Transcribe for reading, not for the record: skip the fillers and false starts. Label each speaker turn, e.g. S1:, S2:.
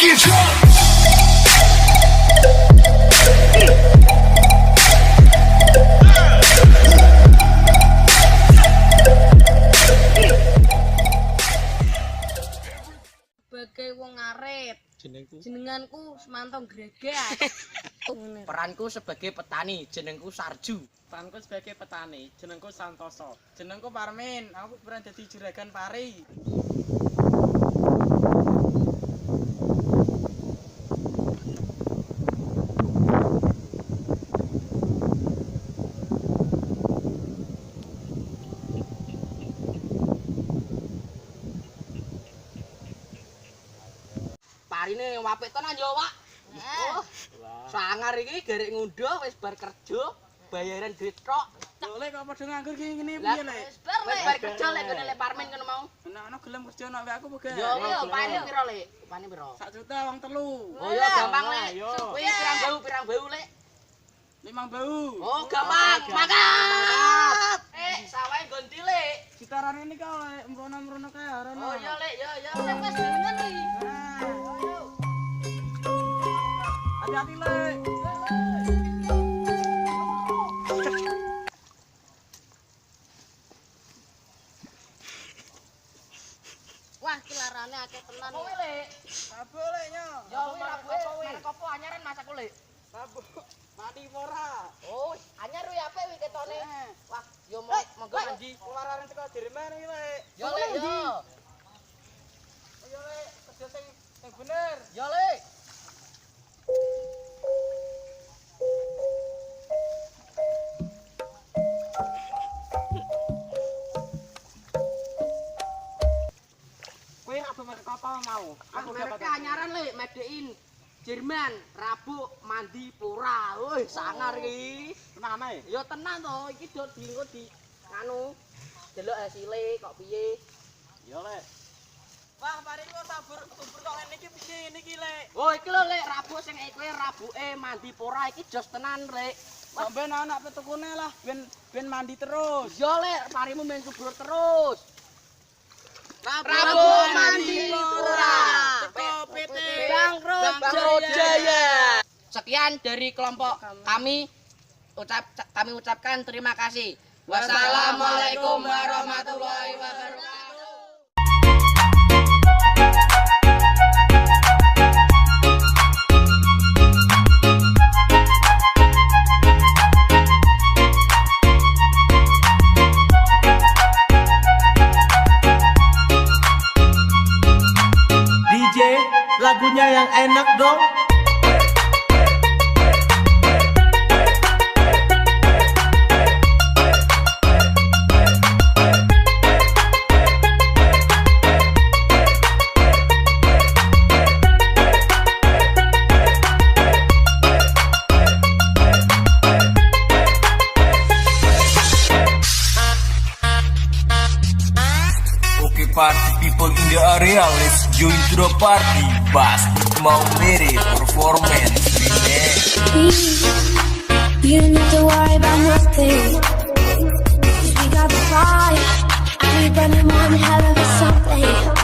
S1: get drunk.
S2: Sebagai wong ngarit, jenenganku Semantong Greges.
S3: Peranku sebagai petani, jenengku Sarju.
S4: Peranku sebagai petani, jenengku Santoso. Jenengku Parmin, aku peran jadi juragan pari.
S3: Parine wapik tenan yo, Pak. Oh, sangar iki garek ngunduh wis bar kerja, bayaran duit tok.
S4: Lek kok padha nganggur ki ngene piye, Lek?
S3: Wis bar kerja lek ngene lek Parmin ngono mau.
S4: Ana gelem kerja nek aku poga.
S3: Yo, upane piro, Lek? Upane piro?
S4: 1 juta wong telu.
S3: Oh, yo gampang, Lek. Kuwi pirang bau, Lek?
S4: 5 bau.
S3: Oh, gampang. Mangkat. Sawahe gonti, Lek.
S4: Citarane iki kok Lek mrono-mrono kae arono.
S3: Oh, yo, Lek, yo. Wis jenengan iki.
S4: Hati-hati, Lek.
S2: Wah, kilarane akeh tenan.
S3: Kowe, Lek.
S4: Sabu, Lek, nyo.
S3: Yo, merek opo anyaran masak ku, Lek?
S4: Sabu. Mati ora.
S3: Oh, anyar kuwi apik wi ketone. Wah, yo monggo mandi.
S4: Keluaran teko Jerman iki, Lek.
S3: Yo, Lek, yo.
S4: Ayo, Lek, kerja sing bener.
S3: Yo, Lek.
S4: Kowe apa merek apa mau?
S3: Aku merek anyaran, Lek, made in Jerman, rabuk mandi pura. Woi, sangar iki.
S4: Tenan ae.
S3: Yo tenan to, iki do diengko di anu. Delok hasile kok piye.
S4: Yo, Lek. Wah, mari kok sabur kok ngene iki piye ngene iki, Lek?
S3: Oh, iki lho, Lek, rabuk sing kowe rabuke mandi pura iki jos tenan, Lek.
S4: Sampeyan anak petukune lah ben mandi terus.
S3: Yo, Lek, parimu men subur terus.
S2: Rabuk mandi pura.
S4: Teko PT
S2: Bangkrut
S3: Jaya. Sekian dari kelompok kami ucapkan terima kasih. Wassalamualaikum warahmatullahi wabarakatuh.
S5: DJ, lagunya yang enak dong. Okay, party people in the area, let's join to the party. Bass, mau mirip performance, remix.
S6: You don't need to worry about nothing. 'Cause we got the fire. And we burning one hell of a something.